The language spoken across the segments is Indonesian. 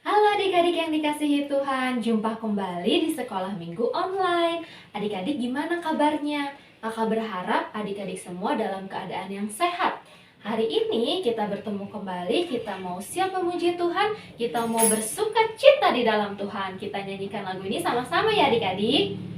Halo adik-adik yang dikasihi Tuhan, jumpa kembali di sekolah minggu online. Adik-adik gimana kabarnya? Kakak berharap adik-adik semua dalam keadaan yang sehat. Hari ini kita bertemu kembali, kita mau siap memuji Tuhan, kita mau bersuka cita di dalam Tuhan. Kita nyanyikan lagu ini sama-sama ya adik-adik.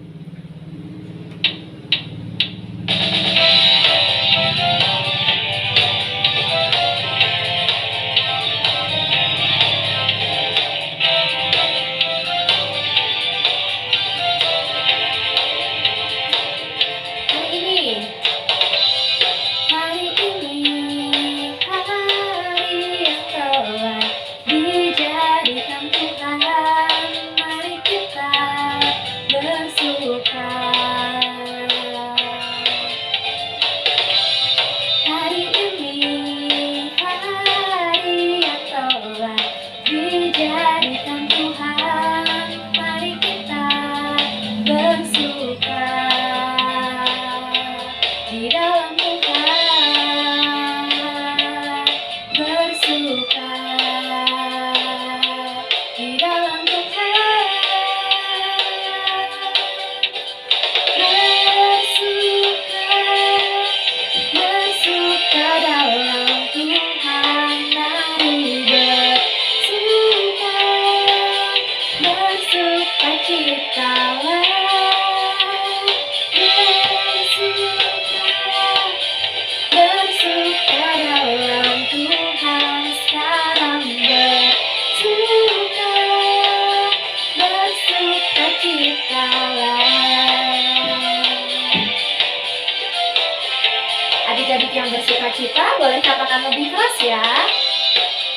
Adik-adik yang bersuka cita boleh katakan lebih keras ya.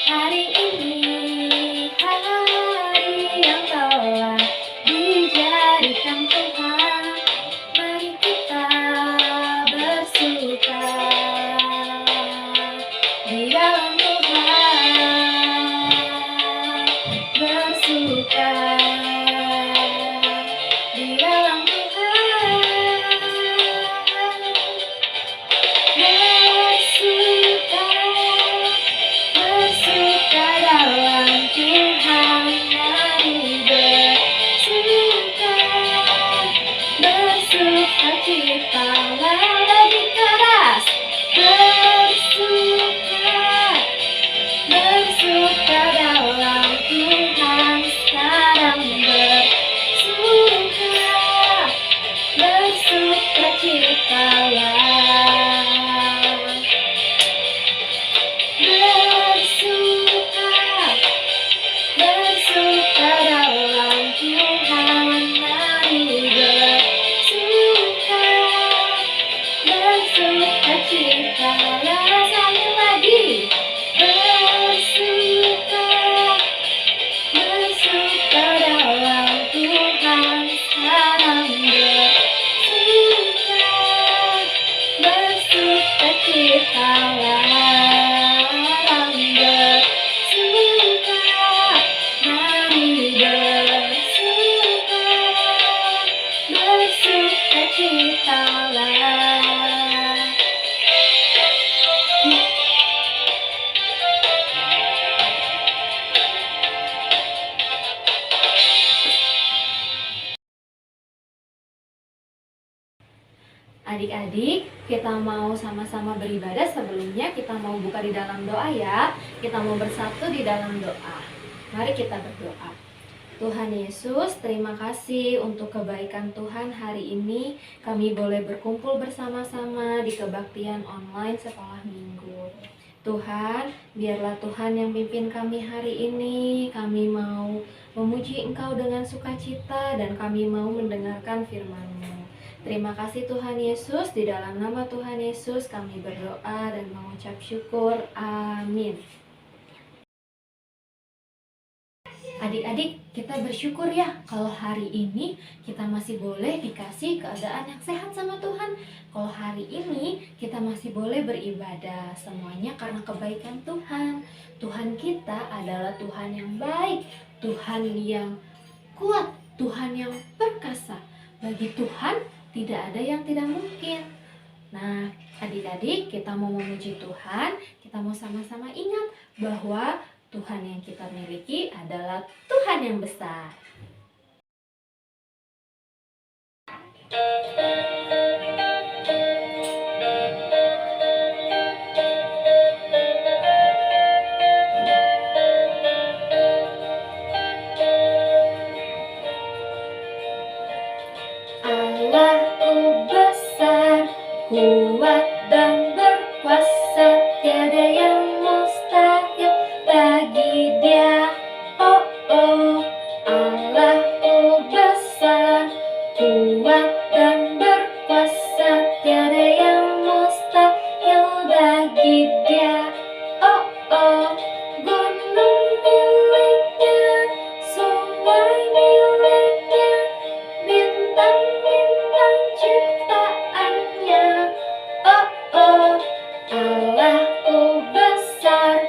Hari ini hari yang telah dijadikan Tuhan, mari kita bersuka di dalam Tuhan, bersuka di dalam Adik-adik, kita mau sama-sama beribadah. Sebelumnya kita mau buka di dalam doa ya. Kita mau bersatu di dalam doa. Mari kita berdoa. Tuhan Yesus, terima kasih untuk kebaikan Tuhan hari ini. Kami boleh berkumpul bersama-sama di kebaktian online sekolah minggu. Tuhan, biarlah Tuhan yang pimpin kami hari ini. Kami mau memuji Engkau dengan sukacita dan kami mau mendengarkan firman-Mu. Terima kasih Tuhan Yesus, di dalam nama Tuhan Yesus kami berdoa dan mengucap syukur. Amin. Adik-adik, kita bersyukur ya kalau hari ini kita masih boleh dikasih keadaan yang sehat sama Tuhan. Kalau hari ini kita masih boleh beribadah, semuanya karena kebaikan Tuhan. Tuhan kita adalah Tuhan yang baik, Tuhan yang kuat, Tuhan yang perkasa. Bagi Tuhan tidak ada yang tidak mungkin. Nah, adik-adik, kita mau memuji Tuhan, kita mau sama-sama ingat bahwa Tuhan yang kita miliki adalah Tuhan yang besar. Allahku besar, kuat dan berkuasa, tiada yang mustahil bagi Dia. Oh oh, Allahku besar, kuat dan berkuasa, tiada yang mustahil bagi Dia. Oh oh, gunung miliknya, sungai miliknya, bintang-bintang ciptaannya. Oh oh, Allahku besar,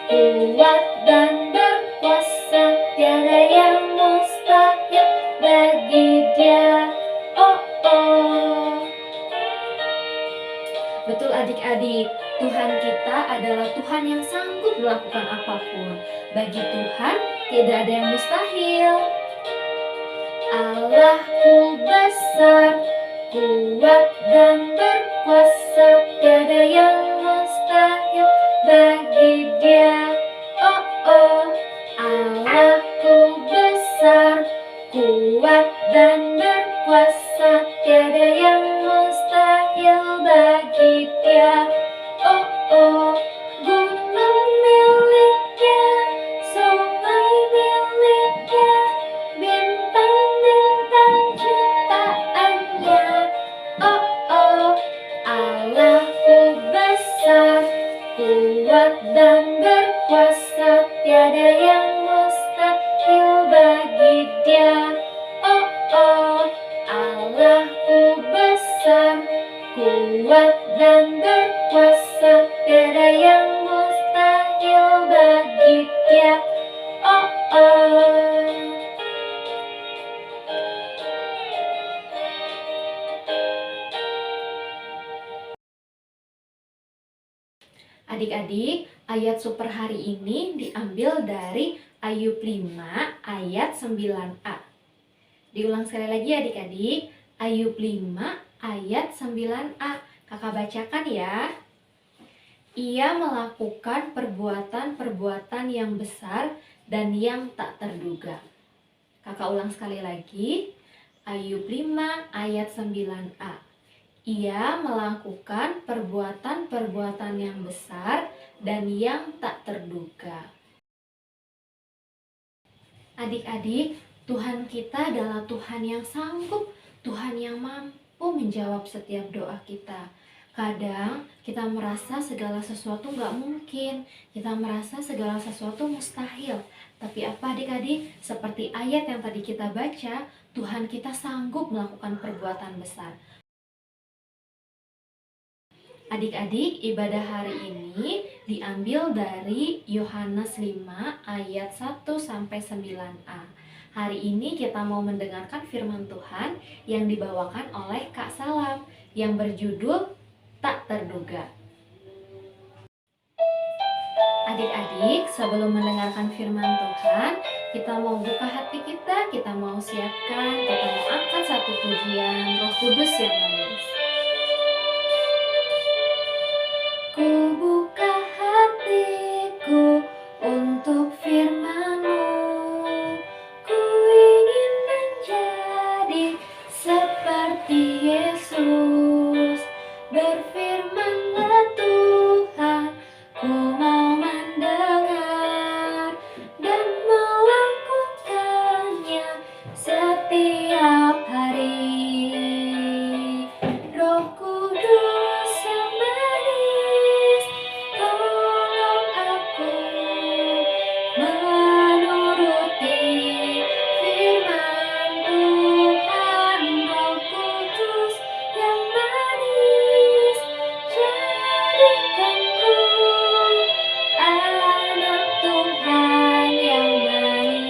kuat dan berkuasa, tiada yang mustahil bagi Dia. Oh oh. Betul adik-adik, Tuhan kita adalah Tuhan yang sanggup melakukan apapun. Bagi Tuhan tidak ada yang mustahil. Allahku besar, kuat dan berkuasa, tiada yang mustahil bagi Dia. Oh oh, Allahku besar, kuat dan berkuasa, tiada yang mustahil bagi Dia. Oh oh, gunung miliknya, sungai miliknya, bintang-bintang ciptaannya. Oh oh, Allahku besar, kuat dan berkuasa, tiada yang mustahil bagi Dia. Oh oh, Allahku besar, kuat dan berkuasa, tiada yang mustahil bagi Dia. Oh oh. Adik-adik, ayat super hari ini diambil dari Ayub 5 ayat 9a. Diulang sekali lagi adik-adik, Ayub 5 ayat 9a. Kakak bacakan ya. Ia melakukan perbuatan-perbuatan yang besar dan yang tak terduga. Kakak ulang sekali lagi, Ayub 5 ayat 9a. Ia melakukan perbuatan-perbuatan yang besar dan yang tak terduga. Adik-adik, Tuhan kita adalah Tuhan yang sanggup, Tuhan yang mampu menjawab setiap doa kita. Kadang kita merasa segala sesuatu nggak mungkin, kita merasa segala sesuatu mustahil. Tapi apa adik-adik? Seperti ayat yang tadi kita baca, Tuhan kita sanggup melakukan perbuatan besar. Adik-adik, ibadah hari ini diambil dari Yohanes 5 ayat 1-9a. Hari ini kita mau mendengarkan firman Tuhan yang dibawakan oleh Kak Salam yang berjudul Tak Terduga. Adik-adik, sebelum mendengarkan firman Tuhan, kita mau buka hati kita mau siapkan, kita mau angkat satu pujian Roh Kudus yang manis. Ku buka hatiku untuk firman-Mu, ku Firman-Nya Tuhan, ku mau mendengar dan melakukannya setiap hari. Roh Kudus yang manis, tolong aku menuruti firman Tuhan. Roh Kudus yang manis, jadikanku anak Tuhan yang manis.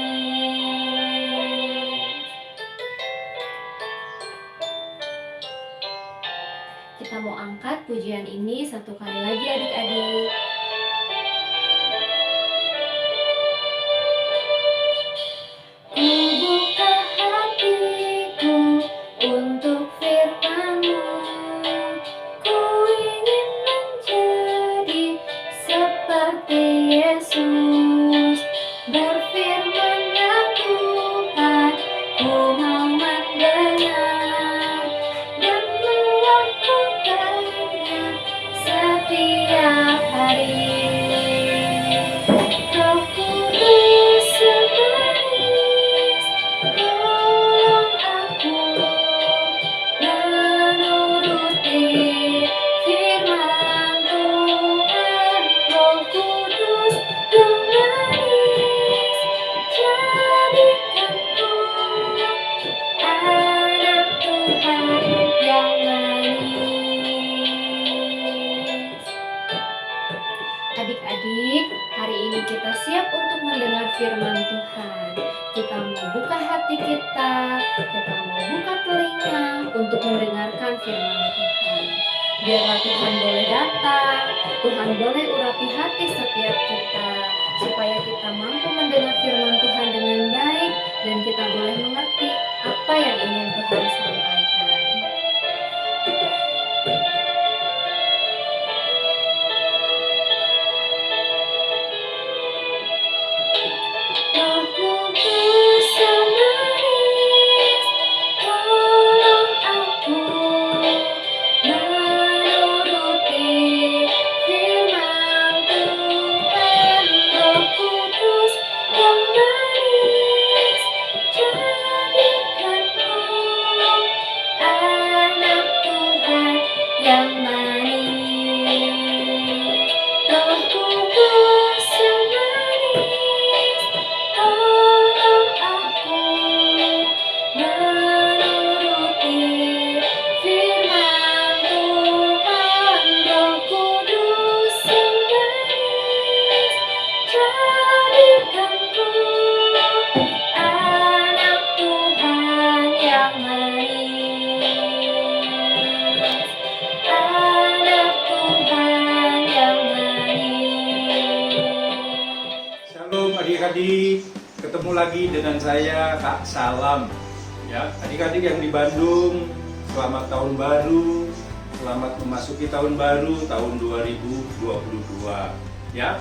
Kita mau angkat pujian ini satu kali lagi adik-adik. Ku buka hatiku untuk firman-Mu, ku ingin menjadi seperti Yesus. Berfirman-Nya Tuhan, ku mau mendengar dan melakukannya setiap hari. Roh Kudus yang manis, tolong aku menuruti firman Tuhan. Roh Kudus yang manis, jadikanku anak Tuhan yang manis. Adik-adik, hari ini kita siap untuk mendengar firman Tuhan. Kita mau buka hati kita mau buka telinga untuk mendengarkan firman Tuhan. Biarlah Tuhan boleh datang, Tuhan boleh urapi hati setiap kita, supaya kita mampu mendengar firman Tuhan dengan baik dan kita boleh mengerti apa yang ingin Tuhan sampaikan. Roh Kudus yang manis, tolong aku menuruti firman Tuhan. Roh Kudus yang manis, jadikanku anak Tuhan yang manis. Roh Kudus yang manis, tolong aku menuruti firman Tuhan. Roh Kudus yang manis, jadikanku anak Tuhan yang manis. Anak Tuhan yang manis. Shalom adik-adik, ketemu lagi dengan saya Kak Salam. Ya, adik-adik yang di Bandung, selamat tahun baru, selamat memasuki tahun baru tahun 2022. Ya,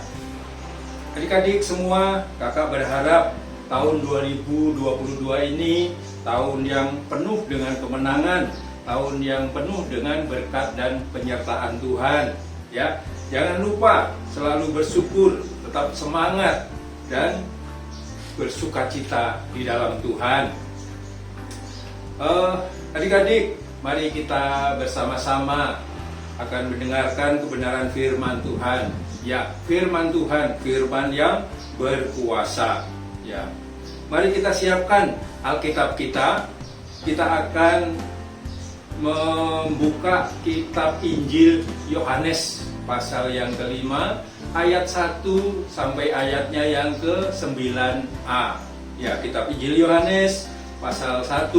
adik-adik semua, kakak berharap tahun 2022 ini tahun yang penuh dengan kemenangan, tahun yang penuh dengan berkat dan penyertaan Tuhan. Ya, jangan lupa selalu bersyukur, tetap semangat dan bersukacita di dalam Tuhan. Adik-adik, mari kita bersama-sama akan mendengarkan kebenaran firman Tuhan. Ya, firman Tuhan, firman yang berkuasa. Ya, mari kita siapkan Alkitab kita. Kita akan membuka kitab Injil Yohanes pasal yang kelima, ayat 1 sampai ayatnya yang ke-9a. Ya, kitab Injil Yohanes pasal 1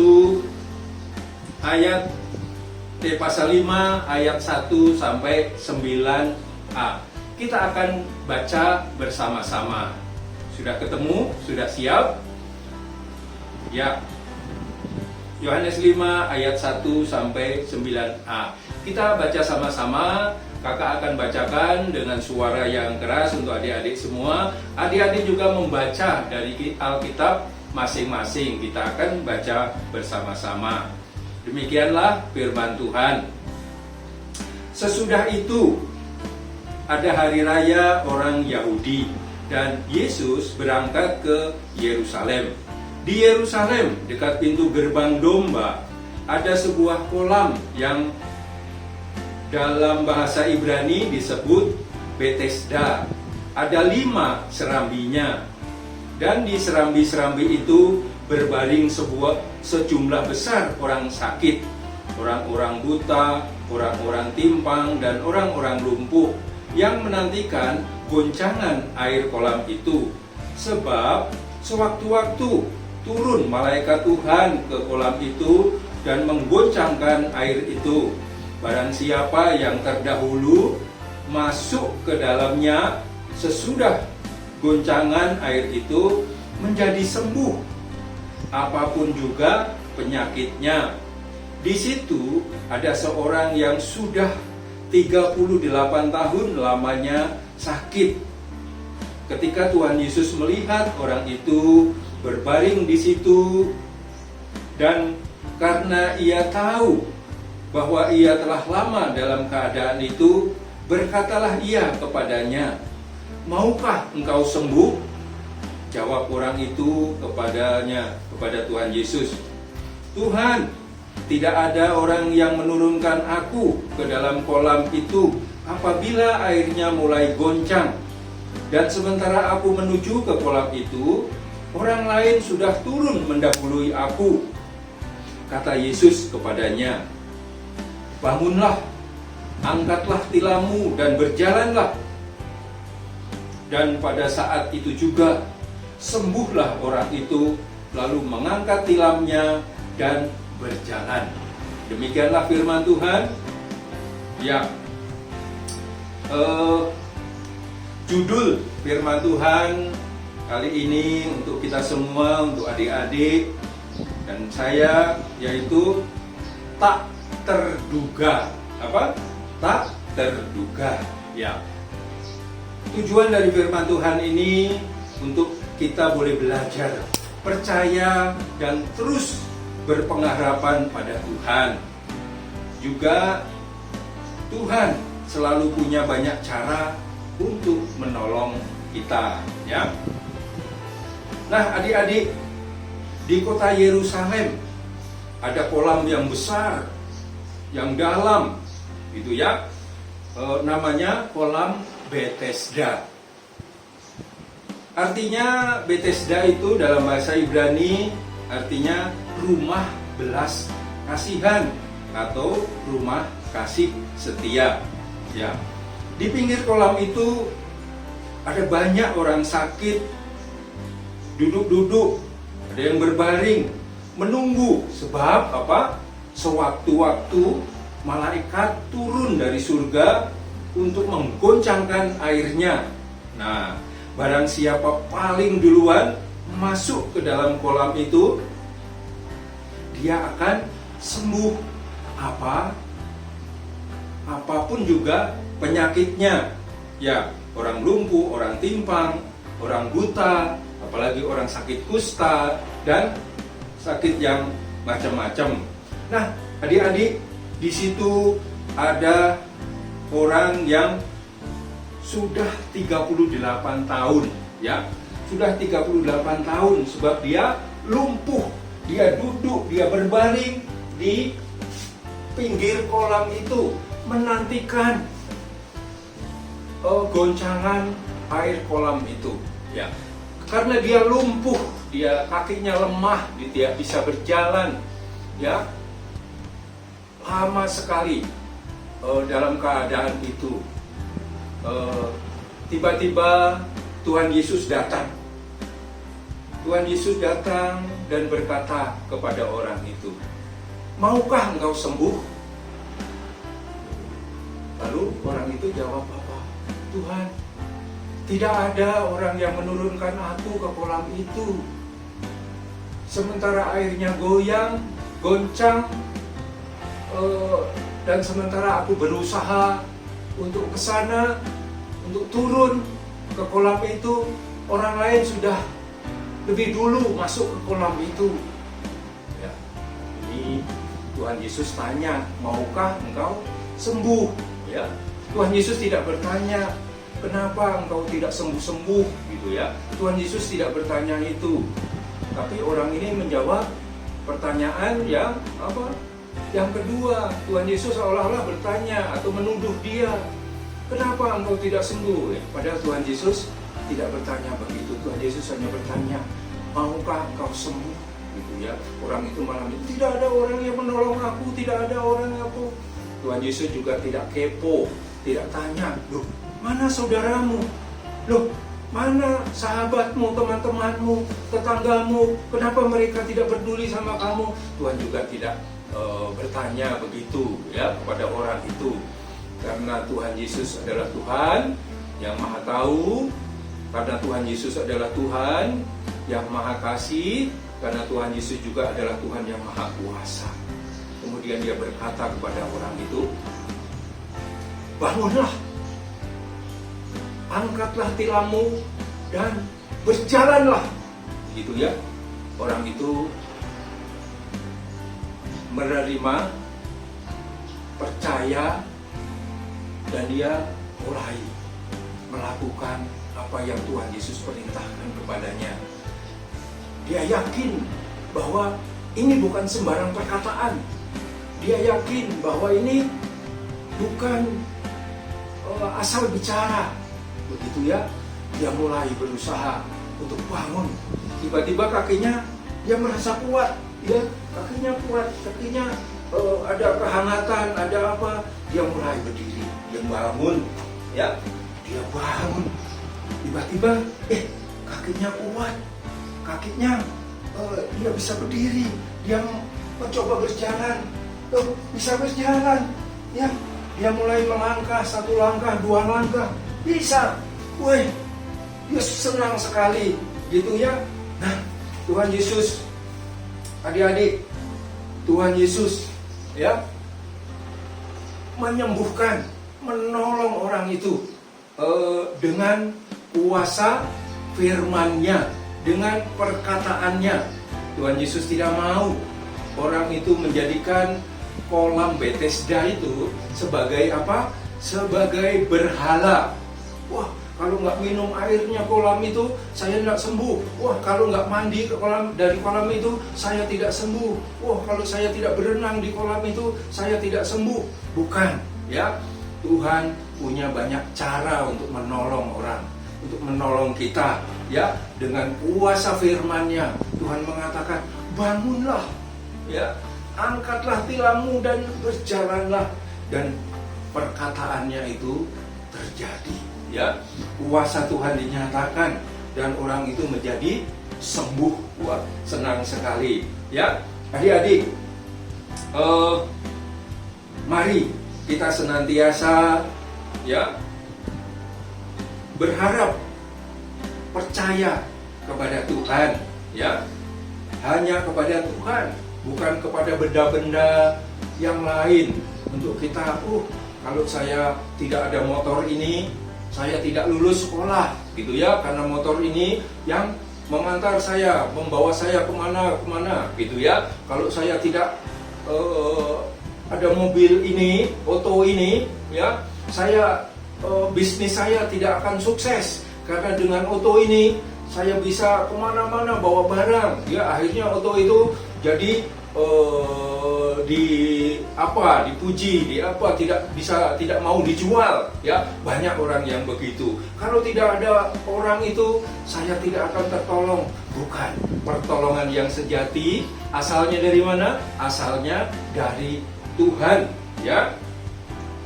pasal 5 ayat 1 sampai 9a. Kita akan baca bersama-sama. Sudah ketemu? Sudah siap? Ya. Yohanes 5 ayat 1 sampai 9a. Kita baca sama-sama. Kakak akan bacakan dengan suara yang keras untuk adik-adik semua. Adik-adik juga membaca dari Alkitab masing-masing. Kita akan baca bersama-sama. Demikianlah firman Tuhan. Sesudah itu ada hari raya orang Yahudi dan Yesus berangkat ke Yerusalem. Di Yerusalem, dekat pintu gerbang domba, ada sebuah kolam yang dalam bahasa Ibrani disebut Betesda. Ada 5 serambinya. Dan di serambi-serambi itu berbaring sejumlah besar orang sakit, orang-orang buta, orang-orang timpang, dan orang-orang lumpuh yang menantikan goncangan air kolam itu. Sebab sewaktu-waktu turun malaikat Tuhan ke kolam itu dan menggoncangkan air itu. Barang siapa yang terdahulu masuk ke dalamnya sesudah goncangan air itu menjadi sembuh, apapun juga penyakitnya. Di situ ada seorang yang sudah 38 tahun lamanya sakit. Ketika Tuhan Yesus melihat orang itu berbaring di situ, dan karena ia tahu bahwa ia telah lama dalam keadaan itu, berkatalah ia kepadanya, "Maukah engkau sembuh?" Jawab orang itu kepada Tuhan Yesus, "Tuhan, tidak ada orang yang menurunkan aku ke dalam kolam itu apabila airnya mulai goncang. Dan sementara aku menuju ke kolam itu, orang lain sudah turun mendahului aku." Kata Yesus kepadanya, "Bangunlah, angkatlah tilammu dan berjalanlah." Dan pada saat itu juga sembuhlah orang itu, lalu mengangkat tilamnya dan berjalan. Demikianlah firman Tuhan. Ya, judul firman Tuhan kali ini untuk kita semua, untuk adik-adik dan saya, yaitu tak terduga. Apa? Tak terduga. Ya. Tujuan dari firman Tuhan ini untuk kita boleh belajar, percaya, dan terus berpengharapan pada Tuhan. Juga Tuhan selalu punya banyak cara untuk menolong kita, ya. Nah, adik-adik, di kota Yerusalem ada kolam yang besar, yang dalam, itu ya, namanya kolam Betesda. Artinya Betesda itu dalam bahasa Ibrani artinya rumah belas kasihan atau rumah kasih setia. Ya. Di pinggir kolam itu ada banyak orang sakit duduk-duduk, ada yang berbaring menunggu. Sebab apa? Sewaktu-waktu malaikat turun dari surga untuk menggoncangkan airnya. Nah, barang siapa paling duluan masuk ke dalam kolam itu, dia akan sembuh apapun juga penyakitnya. Ya, orang lumpuh, orang timpang, orang buta, apalagi orang sakit kusta dan sakit yang macam-macam. Nah, adik-adik, di situ ada orang yang sudah 38 tahun, ya. Sudah 38 tahun sebab dia lumpuh, dia duduk, dia berbaring di pinggir kolam itu menantikan goncangan air kolam itu, ya. Karena dia lumpuh, dia kakinya lemah, dia tidak bisa berjalan, ya. Lama sekali dalam keadaan itu. Tiba-tiba Tuhan Yesus datang. Tuhan Yesus datang dan berkata kepada orang itu, "Maukah engkau sembuh?" Lalu orang itu jawab, "Apa? Tuhan, tidak ada orang yang menurunkan aku ke kolam itu. Sementara airnya goyang, goncang, dan sementara aku berusaha untuk ke sana, untuk turun ke kolam itu, orang lain sudah lebih dulu masuk ke kolam itu." Ya, ini Tuhan Yesus tanya, "Maukah engkau sembuh?" Ya, Ya, Tuhan Yesus tidak bertanya, kenapa engkau tidak sembuh-sembuh gitu ya. Tuhan Yesus tidak bertanya itu. Tapi orang ini menjawab pertanyaan yang apa? Yang kedua, Tuhan Yesus seolah-olah bertanya atau menuduh dia, kenapa engkau tidak sembuh? Padahal Tuhan Yesus tidak bertanya begitu. Tuhan Yesus hanya bertanya, maukah engkau sembuh? Gitu ya. Orang itu malah, tidak ada orang yang menolong aku, tidak ada orang yang aku. Tuhan Yesus juga tidak kepo, tidak tanya, loh mana saudaramu? Loh mana sahabatmu, teman-temanmu, tetanggamu? Kenapa mereka tidak peduli sama kamu? Tuhan juga tidak bertanya begitu ya kepada orang itu. Karena Tuhan Yesus adalah Tuhan yang Maha Tahu, karena Tuhan Yesus adalah Tuhan yang Maha Kasih, karena Tuhan Yesus juga adalah Tuhan yang Maha Kuasa. Kemudian dia berkata kepada orang itu, bangunlah, angkatlah tilammu dan berjalanlah. Gitu ya. Orang itu menerima, percaya, dan dia mulai melakukan apa yang Tuhan Yesus perintahkan kepadanya. Dia yakin bahwa ini bukan sembarang perkataan. Dia yakin bahwa ini bukan asal bicara. Begitu ya. Dia mulai berusaha untuk bangun. Tiba-tiba kakinya dia merasa kuat. Ya, kakinya kuat, kakinya ada kehangatan, ada apa? Dia mulai berdiri, dia bangun, ya, dia bangun. Tiba-tiba, kakinya kuat, kakinya dia bisa berdiri, dia mencoba berjalan, bisa berjalan, ya. Dia mulai melangkah, 1 langkah, 2 langkah, bisa. Wih, dia senang sekali, gitu ya. Nah, Tuhan Yesus, adik-adik, Tuhan Yesus, ya, menyembuhkan, menolong orang itu dengan kuasa firman-Nya, dengan perkataannya. Tuhan Yesus tidak mau orang itu menjadikan kolam Bethesda itu sebagai apa? Sebagai berhala. Wah, kalau nggak minum airnya kolam itu, saya tidak sembuh. Wah, kalau nggak mandi dari kolam itu, saya tidak sembuh. Wah, kalau saya tidak berenang di kolam itu, saya tidak sembuh. Bukan, ya. Tuhan punya banyak cara untuk menolong orang, untuk menolong kita, ya. Dengan kuasa firman-Nya, Tuhan mengatakan, bangunlah, ya. Angkatlah tilammu dan berjalanlah. Dan perkataannya itu terjadi, ya. Kuasa Tuhan dinyatakan dan orang itu menjadi sembuh. Wah, senang sekali, ya. Adik-adik, mari kita senantiasa, ya, berharap, percaya kepada Tuhan, ya. Hanya kepada Tuhan, bukan kepada benda-benda yang lain. Untuk kita, kalau saya tidak ada motor ini, saya tidak lulus sekolah, gitu ya. Karena motor ini yang mengantar saya, membawa saya kemana-kemana, gitu ya. Kalau saya tidak ada mobil ini, oto ini, ya, saya bisnis saya tidak akan sukses. Karena dengan oto ini saya bisa kemana-mana bawa barang, ya. Akhirnya oto itu jadi dipuji, tidak mau dijual, ya. Banyak orang yang begitu. Kalau tidak ada orang itu, saya tidak akan tertolong. Bukan. Pertolongan yang sejati asalnya dari mana? Asalnya dari Tuhan, ya.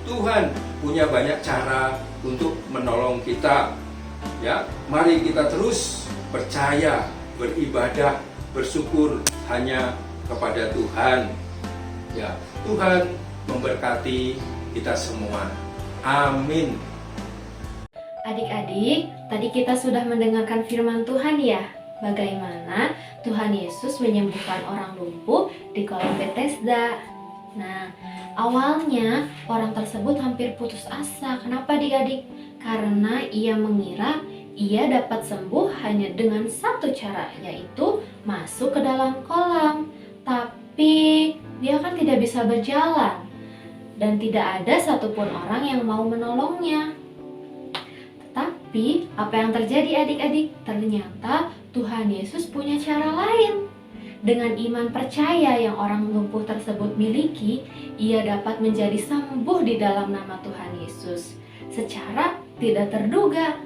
Tuhan punya banyak cara untuk menolong kita, ya. Mari kita terus percaya, beribadah, bersyukur hanya kepada Tuhan, ya. Tuhan memberkati kita semua. Amin. Adik-adik, tadi kita sudah mendengarkan firman Tuhan, ya. Bagaimana Tuhan Yesus menyembuhkan orang lumpuh di kolam Bethesda. Nah, awalnya orang tersebut hampir putus asa. Kenapa, adik-adik? Karena ia mengira ia dapat sembuh hanya dengan satu cara, yaitu masuk ke dalam kolam. Tapi dia kan tidak bisa berjalan. dan tidak ada satupun orang yang mau menolongnya. Tetapi apa yang terjadi adik-adik? Ternyata Tuhan Yesus punya cara lain. Dengan iman percaya yang orang lumpuh tersebut miliki, ia dapat menjadi sembuh di dalam nama Tuhan Yesus secara tidak terduga.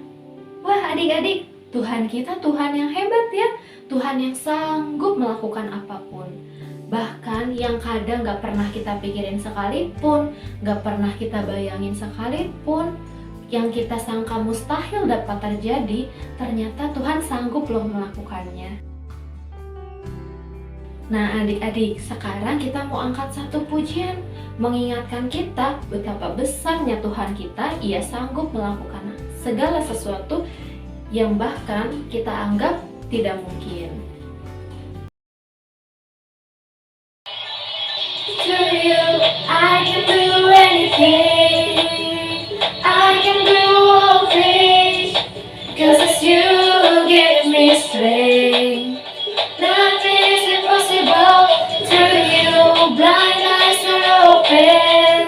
Wah adik-adik, Tuhan kita Tuhan yang hebat ya. Tuhan yang sanggup melakukan apapun. Bahkan yang kadang gak pernah kita pikirin sekalipun, gak pernah kita bayangin sekalipun, yang kita sangka mustahil dapat terjadi, ternyata Tuhan sanggup loh melakukannya. Nah adik-adik, sekarang kita mau angkat satu pujian mengingatkan kita betapa besarnya Tuhan kita. Ia sanggup melakukan segala sesuatu yang bahkan kita anggap tidak mungkin. To you, I can do anything, I can do all things, 'cause it's you who give me strength. Nothing is impossible to you. Blind eyes are open,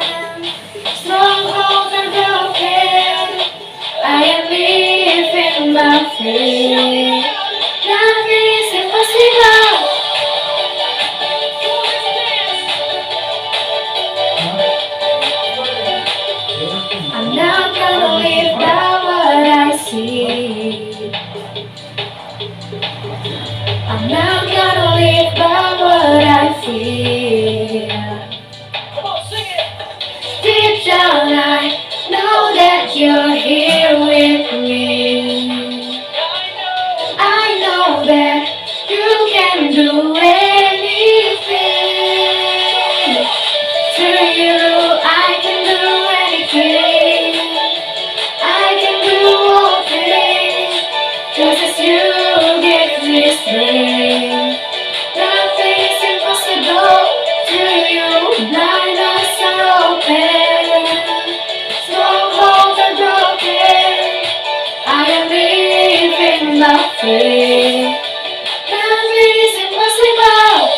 strongholds are broken. I am living by faith. Nothing is impossible. I'm not gonna live by what I see. I'm not gonna live by what I feel. Deep down I know that you're here with me. I know that you can do anything. Through you I can do anything. I can do all things, 'cause it's you who gives me strength. Nothing is impossible to you. Blind eyes are open, strongholds are broken. I am living by faith. Nothing is impossible.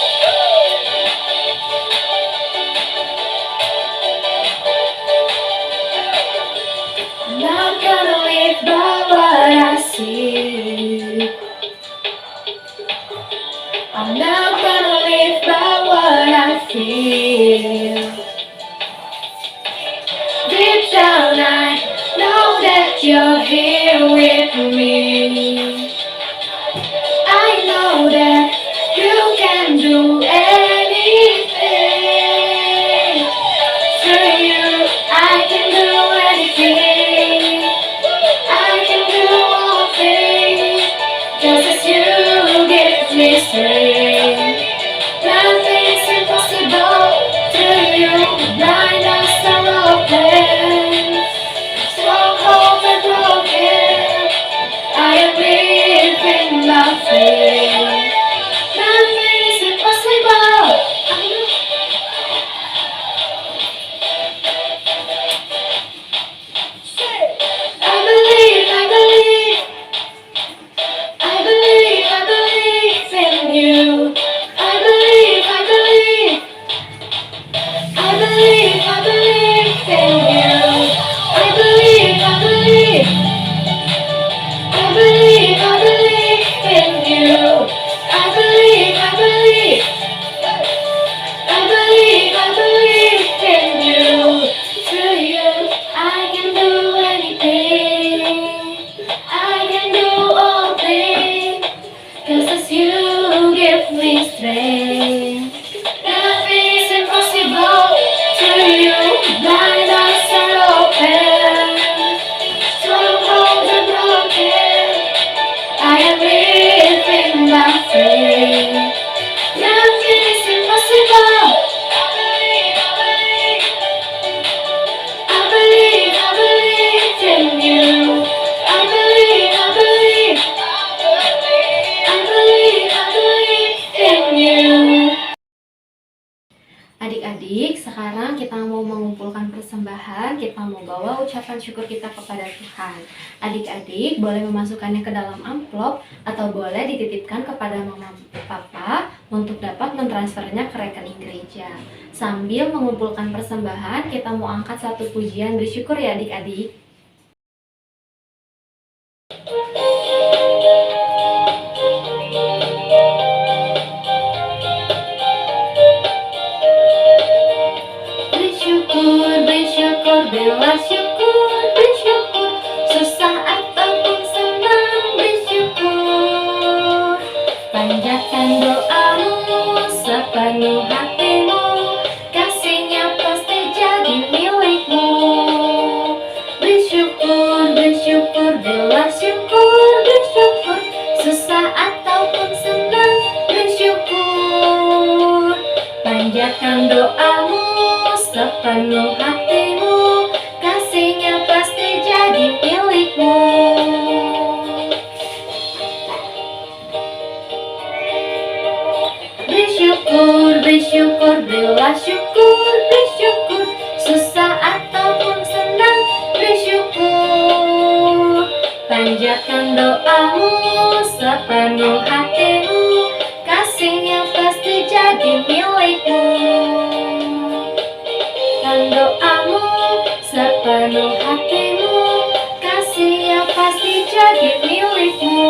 I'm not gonna live by what I see. I'm not gonna live by what I feel. Deep down I know that you're here with me. I know that you can do anything. Through you I can do anything. I can do all things, 'cause it's you who gives me strength. Nothing is impossible to you. Blind eyes are open, strongholds are broken. I am living by faith. Nothing is impossible. I believe, I believe, I believe, I believe in you. I believe, I believe, I believe, I believe in you. I believe, I believe, I believe, I believe in you. I believe, I believe, I believe, I believe in you. Through you I can do anything. I can do all things, 'cause it's you who give me strength. Nothing is impossible to you. Blind eyes are open, strongholds are broken. I am living by faith. Nothing is impossible. I believe, I believe, I believe, I believe in you. I believe, I believe, I believe, I believe in you. Adik-adik, sekarang kita mau mengumpulkan persembahan, kita mau bawa ucapan syukur kita kepada Tuhan. Adik-adik boleh memasukkannya ke dalam amplop atau boleh dititipkan kepada mama papa untuk dapat mentransfernya ke rekening gereja. Sambil mengumpulkan persembahan, kita mau angkat satu pujian bersyukur ya adik-adik. Bersyukur, bersyukur, bela syukur, bersyukur, susah ataupun senang bersyukur. Panjatkan doamu sepenuh hatimu, kasihnya pasti jadi milikmu. Bersyukur, bersyukur, bela syukur, bersyukur, susah ataupun senang bersyukur. Panjatkan doamu sepenuh hatimu, kasihnya pasti jadi milikmu. Bersyukur, bersyukur, bela syukur, bersyukur, susah ataupun senang bersyukur. Panjatkan doamu sepenuh hatimu, kasihnya pasti jadi milikmu. Dan doamu sepenuh hatimu, kasihnya pasti jadi milikmu.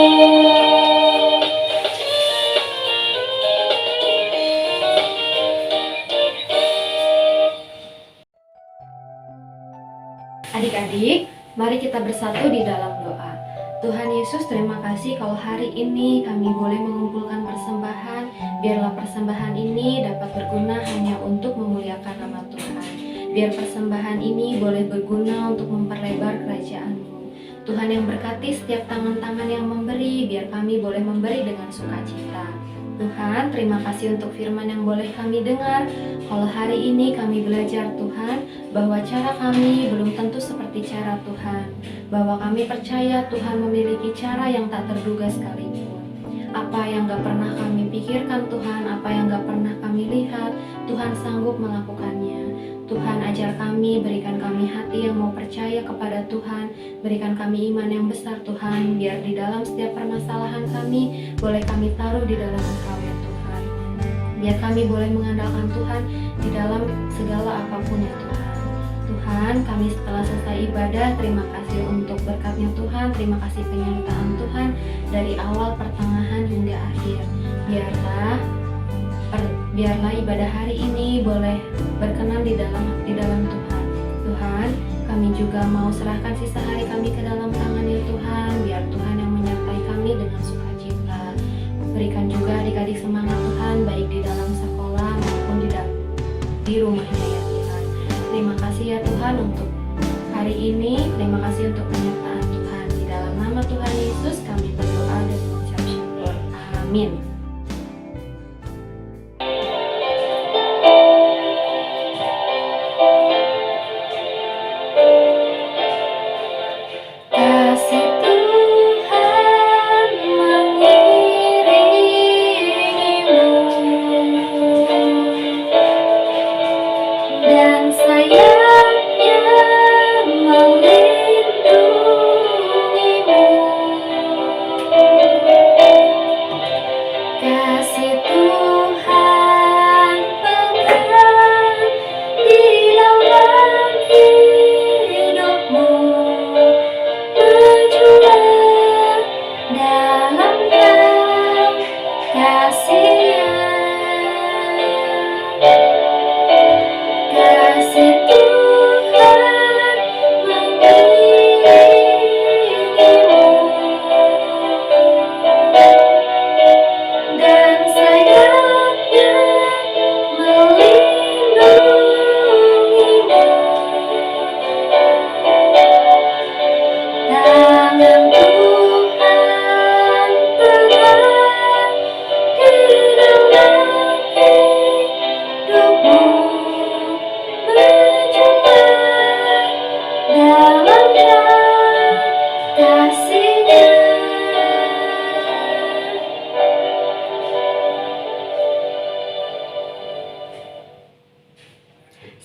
Adik-adik, mari kita bersatu di dalam doa. Tuhan Yesus, terima kasih kalau hari ini kami boleh mengumpulkan persembahan. Biarlah persembahan ini dapat berguna hanya untuk memuliakan nama Tuhan. Biar persembahan ini boleh berguna untuk memperlebar kerajaan-Mu. Tuhan yang berkati setiap tangan-tangan yang memberi, biar kami boleh memberi dengan sukacita. Tuhan, terima kasih untuk firman yang boleh kami dengar. Kalau hari ini kami belajar Tuhan, bahwa cara kami belum tentu seperti cara Tuhan. Bahwa kami percaya Tuhan memiliki cara yang tak terduga sekalipun. Apa yang gak pernah kami pikirkan Tuhan, apa yang gak pernah kami lihat, Tuhan sanggup melakukannya. Tuhan, ajar kami, berikan kami hati yang mau percaya kepada Tuhan, berikan kami iman yang besar Tuhan, biar di dalam setiap permasalahan kami, boleh kami taruh di dalam Engkau ya Tuhan. Biar kami boleh mengandalkan Tuhan di dalam segala apapun ya Tuhan. Tuhan, kami setelah selesai ibadah, terima kasih untuk berkatnya Tuhan, terima kasih penyertaan Tuhan dari awal, pertengahan hingga akhir. Biarlah ibadah hari ini boleh berkenan di dalam Tuhan. Tuhan, kami juga mau serahkan sisa hari kami ke dalam tangan-Nya Tuhan, biar Tuhan yang menyertai kami dengan sukacita. Berikan juga adik-adik semangat Tuhan, baik di dalam sekolah maupun di rumahnya ya Tuhan. Terima kasih ya Tuhan untuk hari ini, terima kasih untuk penyertaan Tuhan. Di dalam nama Tuhan Yesus kami berdoa dan mengucap syukur. Amin.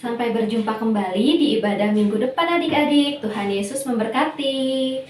Sampai berjumpa kembali di ibadah minggu depan adik-adik. Tuhan Yesus memberkati.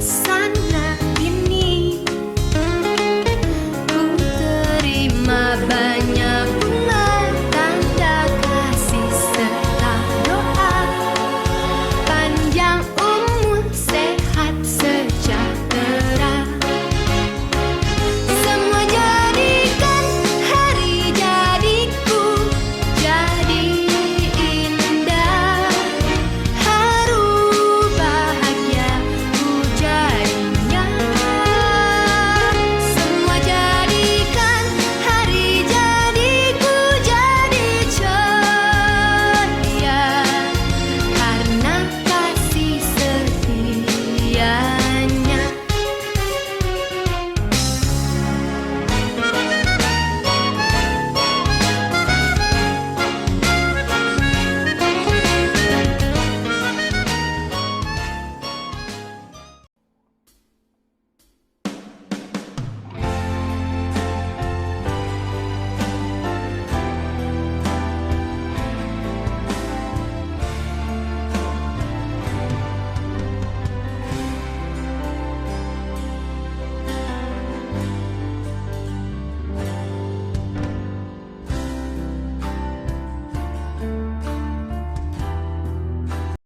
pesan